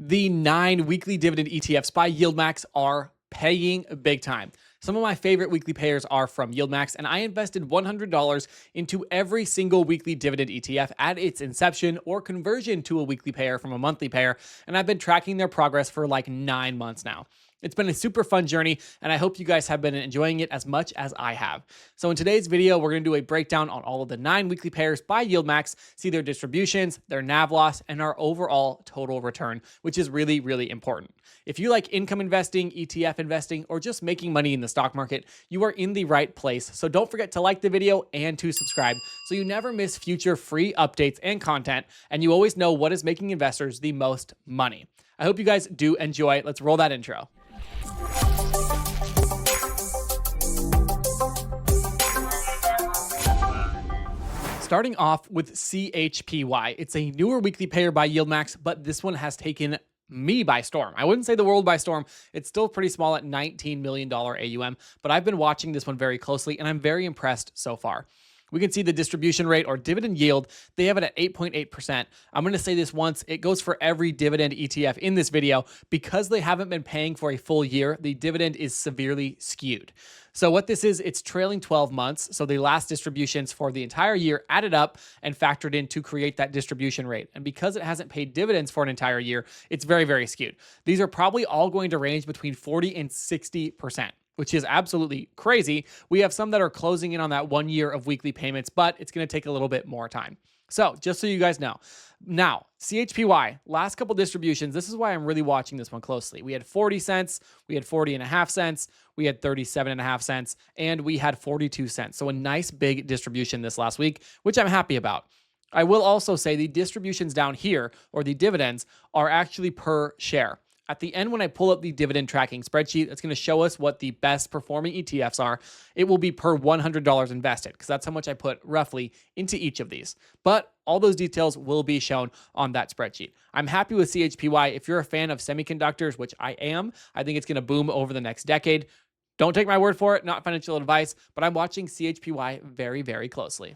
The 9 weekly dividend ETFs by YieldMax are paying big time. Some of my favorite weekly payers are from YieldMax, and I invested $100 into every single weekly dividend ETF at its inception or conversion to a weekly payer from a monthly payer, and I've been tracking their progress for like 9 months now. It's been a super fun journey, and I hope you guys have been enjoying it as much as I have. So in today's video, we're going to do a breakdown on all of the 9 weekly pairs by YieldMax, see their distributions, their NAV loss, and our overall total return, which is really, really important. If you like income investing, ETF investing, or just making money in the stock market, you are in the right place. So don't forget to like the video and to subscribe so you never miss future free updates and content, and you always know what is making investors the most money. I hope you guys do enjoy. Let's roll that intro. Starting off with CHPY. It's a newer weekly payer by YieldMax, but this one has taken me by storm. I wouldn't say the world by storm. It's still pretty small at $19 million AUM, but I've been watching this one very closely and I'm very impressed so far. We can see the distribution rate or dividend yield. They have it at 8.8%. I'm going to say this once. It goes for every dividend ETF in this video. Because they haven't been paying for a full year, the dividend is severely skewed. So what this is, it's trailing 12 months. So the last distributions for the entire year added up and factored in to create that distribution rate. And because it hasn't paid dividends for an entire year, it's very, very skewed. These are probably all going to range between 40 and 60%. Which is absolutely crazy. We have some that are closing in on that 1 year of weekly payments, but it's going to take a little bit more time. So just so you guys know, now CHPY, last couple distributions, this is why I'm really watching this one closely. We had 40 cents, we had 40.5 cents, we had 37.5 cents, and we had 42 cents. So a nice big distribution this last week, which I'm happy about. I will also say the distributions down here, or the dividends, are actually per share. At the end, when I pull up the dividend tracking spreadsheet, it's going to show us what the best performing ETFs are. It will be per $100 invested because that's how much I put roughly into each of these. But all those details will be shown on that spreadsheet. I'm happy with CHPY. If you're a fan of semiconductors, which I am, I think it's going to boom over the next decade. Don't take my word for it, not financial advice, but I'm watching CHPY very, very closely.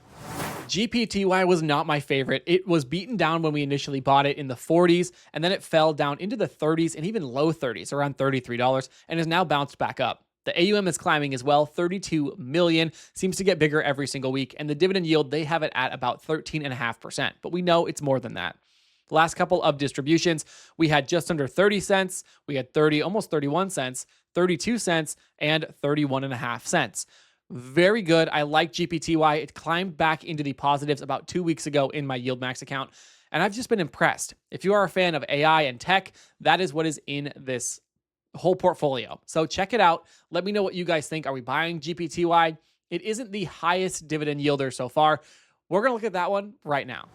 GPTY was not my favorite. It was beaten down when we initially bought it in the 40s, and then it fell down into the 30s and even low 30s, around $33, and has now bounced back up. The AUM is climbing as well, 32 million, seems to get bigger every single week, and the dividend yield, they have it at about 13.5%, but we know it's more than that. The last couple of distributions, we had just under 30 cents, we had almost 31 cents, 32 cents, and 31.5 cents. Very good. I like GPTY. It climbed back into the positives about 2 weeks ago in my YieldMax account, and I've just been impressed. If you are a fan of AI and tech, that is what is in this whole portfolio. So check it out. Let me know what you guys think. Are we buying GPTY? It isn't the highest dividend yielder so far. We're going to look at that one right now.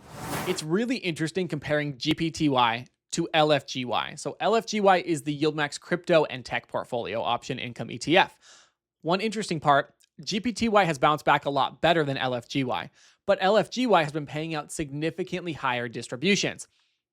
It's really interesting comparing GPTY to LFGY. So LFGY is the YieldMax crypto and tech portfolio option income ETF. One interesting part, GPTY has bounced back a lot better than LFGY, but LFGY has been paying out significantly higher distributions.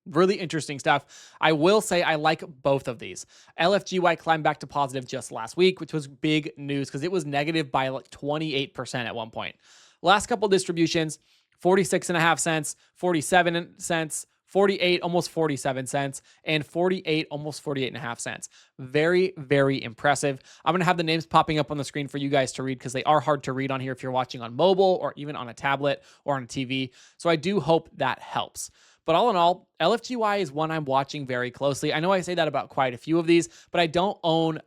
Really interesting stuff. I will say I like both of these. LFGY climbed back to positive just last week, which was big news because it was negative by like 28% at one point. Last couple distributions, 46.5 cents, 47 cents, 48, almost 47 cents, and 48, almost 48.5 cents. Very, very impressive. I'm going to have the names popping up on the screen for you guys to read because they are hard to read on here if you're watching on mobile or even on a tablet or on a TV. So I do hope that helps. But all in all, LFGY is one I'm watching very closely. I know I say that about quite a few of these, but I don't own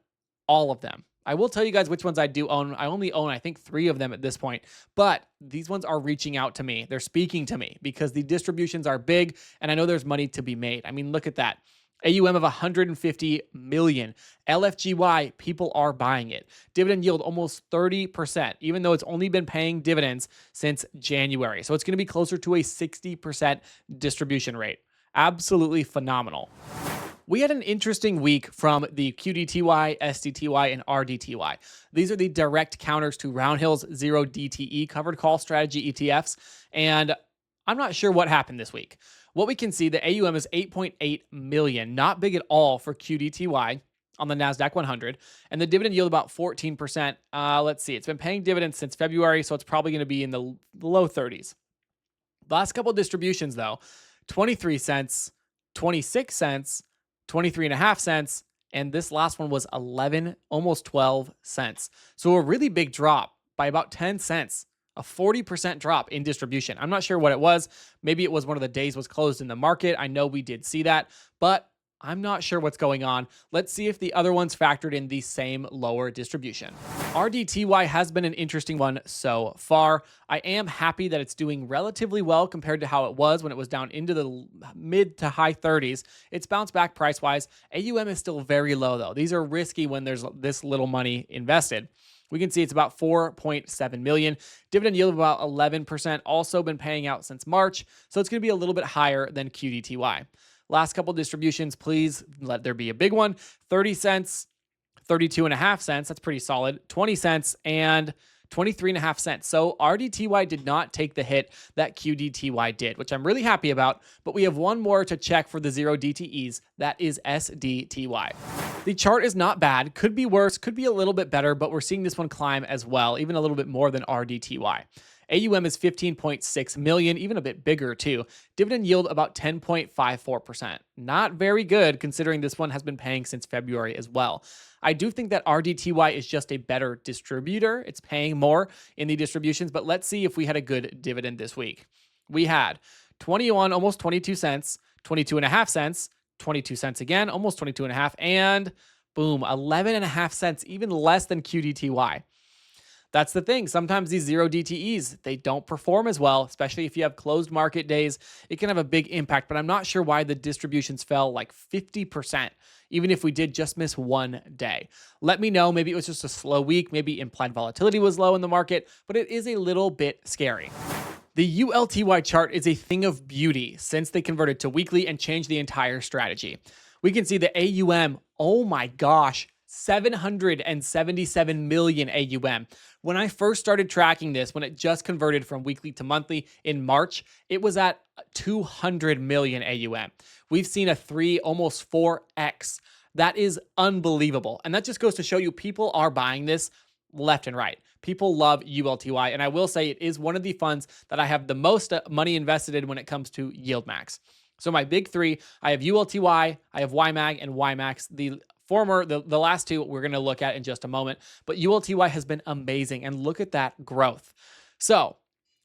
all of them. I will tell you guys which ones I do own. I only own, I think, 3 of them at this point, but these ones are reaching out to me. They're speaking to me because the distributions are big and I know there's money to be made. I mean, look at that. AUM of 150 million. LFGY, people are buying it. Dividend yield almost 30%, even though it's only been paying dividends since January. So it's going to be closer to a 60% distribution rate. Absolutely phenomenal. We had an interesting week from the QDTY, SDTY, and RDTY. These are the direct counters to Roundhill's 0DTE covered call strategy ETFs, and I'm not sure what happened this week. What we can see, the AUM is 8.8 million, not big at all for QDTY on the NASDAQ 100, and the dividend yield about 14%. Let's see, it's been paying dividends since February, so it's probably going to be in the low 30s. The last couple of distributions, though, 23 cents, 26 cents, 23.5 cents, and this last one was 11, almost 12 cents. So a really big drop by about 10 cents, a 40% drop in distribution. I'm not sure what it was. Maybe it was one of the days was closed in the market. I know we did see that, but I'm not sure what's going on. Let's see if the other ones factored in the same lower distribution. RDTY has been an interesting one so far. I am happy that it's doing relatively well compared to how it was when it was down into the mid to high 30s. It's bounced back price-wise. AUM is still very low, though. These are risky when there's this little money invested. We can see it's about 4.7 million. Dividend yield of about 11%, also been paying out since March, so it's going to be a little bit higher than QDTY. Last couple distributions, please let there be a big one. 30 cents, 32.5 cents, that's pretty solid. 20 cents and 23.5 cents. So RDTY did not take the hit that QDTY did, which I'm really happy about, but we have one more to check for the zero DTEs. That is SDTY. The chart is not bad, could be worse, could be a little bit better, but we're seeing this one climb as well, even a little bit more than RDTY. AUM is 15.6 million, even a bit bigger too. Dividend yield about 10.54%. Not very good considering this one has been paying since February as well. I do think that RDTY is just a better distributor. It's paying more in the distributions, but let's see if we had a good dividend this week. We had 21, almost 22 cents, 22.5 cents, 22 cents again, almost 22.5, and boom, 11.5 cents, even less than QDTY. That's the thing. Sometimes these zero DTEs, they don't perform as well, especially if you have closed market days. It can have a big impact, but I'm not sure why the distributions fell like 50%, even if we did just miss one day. Let me know. Maybe it was just a slow week. Maybe implied volatility was low in the market, but it is a little bit scary. The ULTY chart is a thing of beauty since they converted to weekly and changed the entire strategy. We can see the AUM, oh my gosh, 777 million AUM. When I first started tracking this, when it just converted from weekly to monthly in March, it was at 200 million AUM. We've seen a almost 4x. That is unbelievable. And that just goes to show you people are buying this left and right. People love ULTY. And I will say it is one of the funds that I have the most money invested in when it comes to YieldMax. So my big three, I have ULTY, I have YMAG and YMAX. The last two we're going to look at in just a moment, but ULTY has been amazing, and look at that growth. So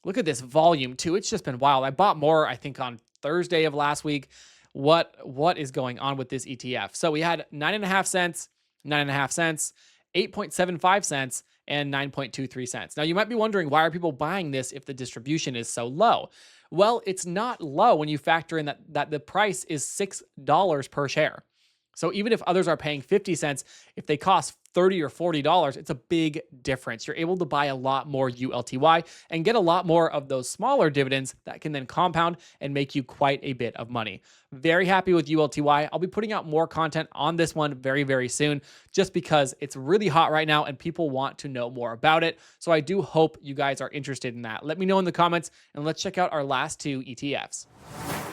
look at this volume too. It's just been wild. I bought more, I think, on Thursday of last week. What is going on with this ETF? So we had 9.5 cents, 9.5 cents, 8.75 cents, and 9.23 cents. Now you might be wondering, why are people buying this if the distribution is so low? Well, it's not low when you factor in that the price is $6 per share. So even if others are paying 50 cents, if they cost $30 or $40, it's a big difference. You're able to buy a lot more ULTY and get a lot more of those smaller dividends that can then compound and make you quite a bit of money. Very happy with ULTY. I'll be putting out more content on this one very, very soon, just because it's really hot right now and people want to know more about it. So I do hope you guys are interested in that. Let me know in the comments, and let's check out our last two ETFs.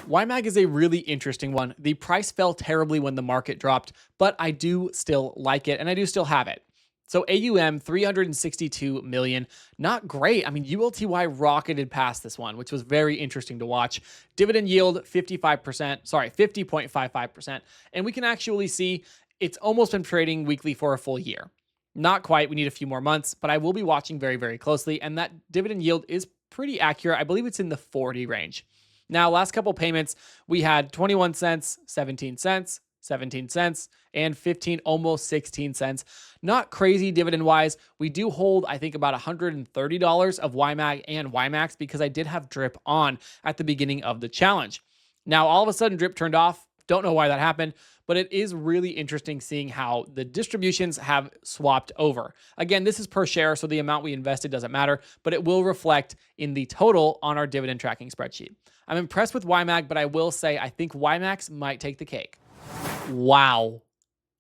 YMAG is a really interesting one. The price fell terribly when the market dropped, but I do still like it and I do still have it. So AUM, 362 million. Not great. I mean, ULTY rocketed past this one, which was very interesting to watch. Dividend yield, 50.55%. And we can actually see it's almost been trading weekly for a full year. Not quite. We need a few more months, but I will be watching very, very closely. And that dividend yield is pretty accurate. I believe it's in the 40 range. Now, last couple payments, we had 21 cents, 17 cents, 17 cents, and 15, almost 16 cents. Not crazy dividend-wise. We do hold, I think, about $130 of YMAG and YMAX because I did have drip on at the beginning of the challenge. Now, all of a sudden, drip turned off. Don't know why that happened, but it is really interesting seeing how the distributions have swapped over. Again, this is per share, so the amount we invested doesn't matter, but it will reflect in the total on our dividend tracking spreadsheet. I'm impressed with YMAG, but I will say I think YMAX might take the cake. Wow.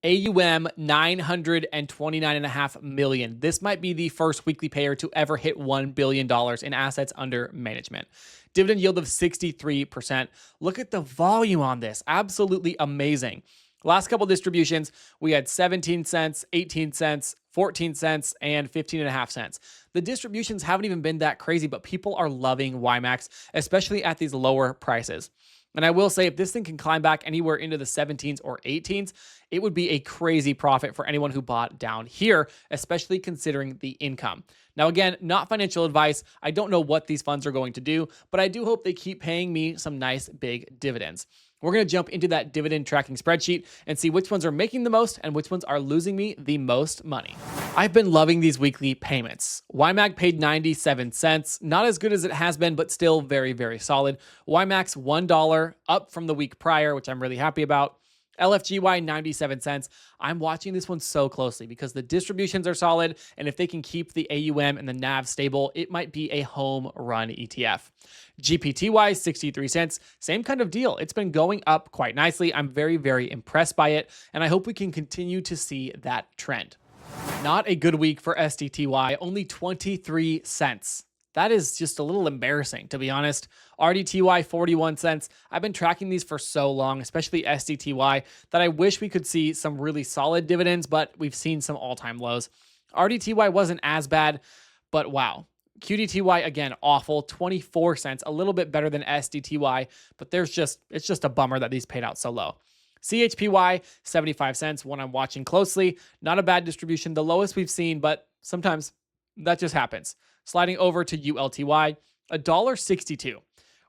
AUM, 929.5 million. This might be the first weekly payer to ever hit $1 billion in assets under management. Dividend yield of 63%. Look at the volume on this. Absolutely amazing. Last couple distributions, we had 17 cents, 18 cents, 14 cents, and 15.5 cents. The distributions haven't even been that crazy, but people are loving YMAX, especially at these lower prices. And I will say, if this thing can climb back anywhere into the 17s or 18s, it would be a crazy profit for anyone who bought down here, especially considering the income. Now, again, not financial advice. I don't know what these funds are going to do, but I do hope they keep paying me some nice big dividends. We're going to jump into that dividend tracking spreadsheet and see which ones are making the most and which ones are losing me the most money. I've been loving these weekly payments. YMAX paid 97 cents, not as good as it has been, but still very, very solid. YMAX $1 up from the week prior, which I'm really happy about. LFGY 97 cents. I'm watching this one so closely because the distributions are solid, and if they can keep the AUM and the NAV stable, it might be a home run ETF. GPTY 63 cents, same kind of deal. It's been going up quite nicely. I'm very, very impressed by it, and I hope we can continue to see that trend. Not a good week for SDTY, only 23 cents. That is just a little embarrassing, to be honest. RDTY, 41 cents. I've been tracking these for so long, especially SDTY, that I wish we could see some really solid dividends, but we've seen some all-time lows. RDTY wasn't as bad, but wow. QDTY, again, awful, 24 cents, a little bit better than SDTY, but it's just a bummer that these paid out so low. CHPY, 75 cents, one I'm watching closely. Not a bad distribution, the lowest we've seen, but sometimes that just happens. Sliding over to ULTY, $1.62.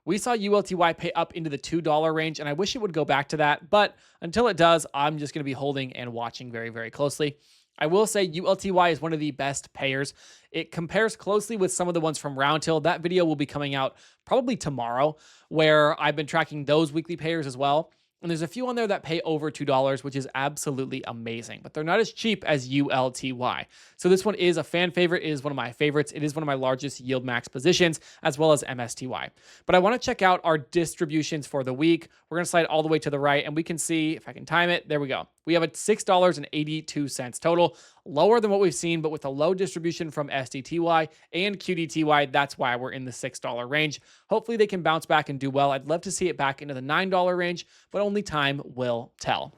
We saw ULTY pay up into the $2 range, and I wish it would go back to that, but until it does, I'm just going to be holding and watching very, very closely. I will say ULTY is one of the best payers. It compares closely with some of the ones from Roundhill. That video will be coming out probably tomorrow, where I've been tracking those weekly payers as well. And there's a few on there that pay over $2, which is absolutely amazing, but they're not as cheap as ULTY. So this one is a fan favorite. It is one of my favorites. It is one of my largest YieldMax positions, as well as MSTY. But I want to check out our distributions for the week. We're going to slide all the way to the right, and we can see, if I can time it, there we go. We have a $6.82 total, lower than what we've seen, but with a low distribution from SDTY and QDTY, that's why we're in the $6 range. Hopefully they can bounce back and do well. I'd love to see it back into the $9 range, but only time will tell.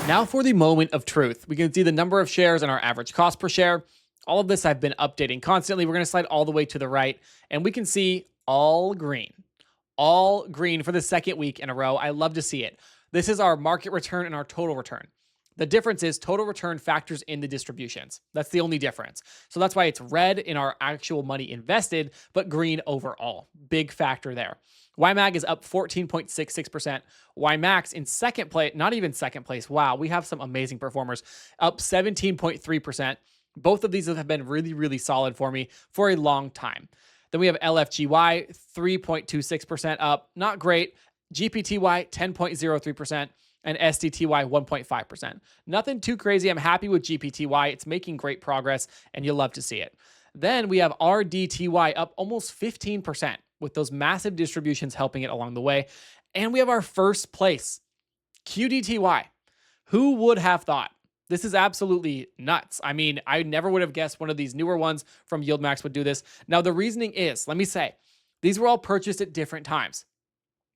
Now for the moment of truth. We can see the number of shares and our average cost per share. All of this I've been updating constantly. We're going to slide all the way to the right, and we can see all green for the second week in a row. I love to see it. This is our market return and our total return. The difference is total return factors in the distributions. That's the only difference. So that's why it's red in our actual money invested, but green overall. Big factor there. YMAG is up 14.66%. YMAX in second place, not even second place. Wow, we have some amazing performers. Up 17.3%. Both of these have been really, really solid for me for a long time. Then we have LFGY, 3.26% up. Not great. GPTY, 10.03%. And SDTY 1.5%. Nothing too crazy. I'm happy with GPTY. It's making great progress, and you'll love to see it. Then we have RDTY up almost 15%, with those massive distributions helping it along the way. And we have our first place, QDTY. Who would have thought? This is absolutely nuts. I mean, I never would have guessed one of these newer ones from YieldMax would do this. Now, the reasoning is, let me say, these were all purchased at different times.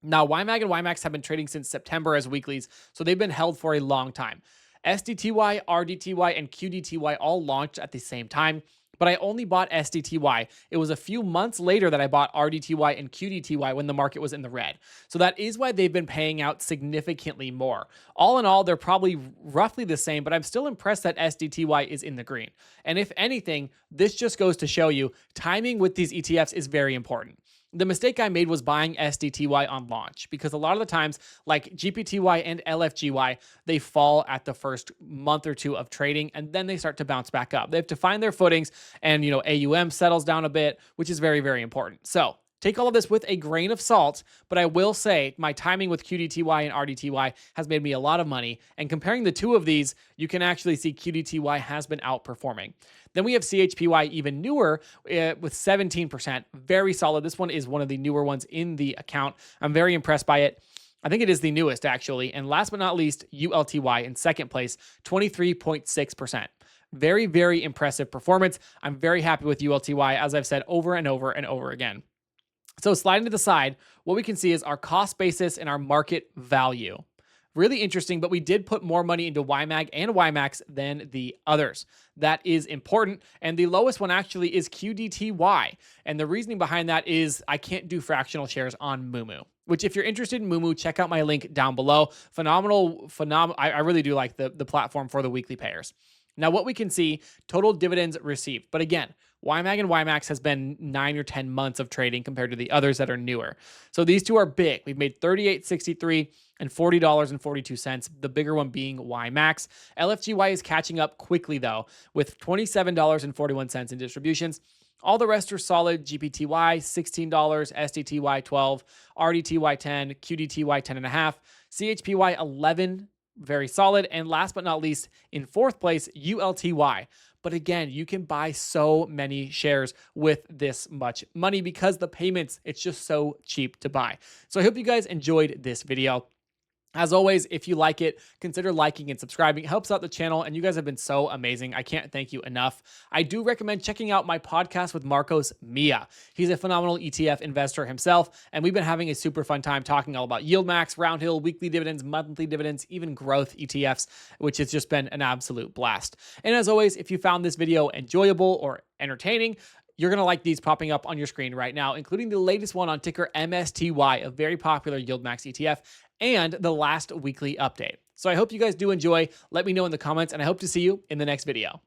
Now, YMAG and YMAX have been trading since September as weeklies, so they've been held for a long time. SDTY, RDTY, and QDTY all launched at the same time, but I only bought SDTY. It was a few months later that I bought RDTY and QDTY when the market was in the red. So that is why they've been paying out significantly more. All in all, they're probably roughly the same, but I'm still impressed that SDTY is in the green. And if anything, this just goes to show you timing with these ETFs is very important. The mistake I made was buying SDTY on launch, because a lot of the times, like GPTY and LFGY, they fall at the first month or two of trading, and then they start to bounce back up. They have to find their footings, and AUM settles down a bit, which is very, very important. So take all of this with a grain of salt, but I will say my timing with QDTY and RDTY has made me a lot of money, and comparing the two of these, you can actually see QDTY has been outperforming. Then we have CHPY, even newer, with 17%. Very solid. This one is one of the newer ones in the account. I'm very impressed by it. I think it is the newest, actually. And last but not least, ULTY in second place, 23.6%. Very, very impressive performance. I'm very happy with ULTY, as I've said over and over and over again. So sliding to the side, what we can see is our cost basis and our market value. Really interesting, but we did put more money into YMAG and YMAX than the others. That is important. And the lowest one actually is QDTY. And the reasoning behind that is I can't do fractional shares on Moomoo, which if you're interested in Moomoo, check out my link down below. Phenomenal. I really do like the platform for the weekly payers. Now, what we can see, total dividends received. But again, YMAG and YMAX has been 9 or 10 months of trading compared to the others that are newer. So these two are big. We've made $38.63 and $40.42, the bigger one being YMAX. LFGY is catching up quickly, though, with $27.41 in distributions. All the rest are solid. GPTY, $16, SDTY, $12, RDTY, $10, QDTY, $10.5, CHPY, $11, very solid. And last but not least, in fourth place, ULTY. But again, you can buy so many shares with this much money because the payments, it's just so cheap to buy. So I hope you guys enjoyed this video. As always, if you like it, consider liking and subscribing. It helps out the channel, and you guys have been so amazing. I can't thank you enough. I do recommend checking out my podcast with Marcos Mia. He's a phenomenal ETF investor himself, and we've been having a super fun time talking all about YieldMax, Roundhill, weekly dividends, monthly dividends, even growth ETFs, which has just been an absolute blast. And as always, if you found this video enjoyable or entertaining, you're going to like these popping up on your screen right now, including the latest one on ticker MSTY, a very popular YieldMax ETF, and the last weekly update. So I hope you guys do enjoy. Let me know in the comments, and I hope to see you in the next video.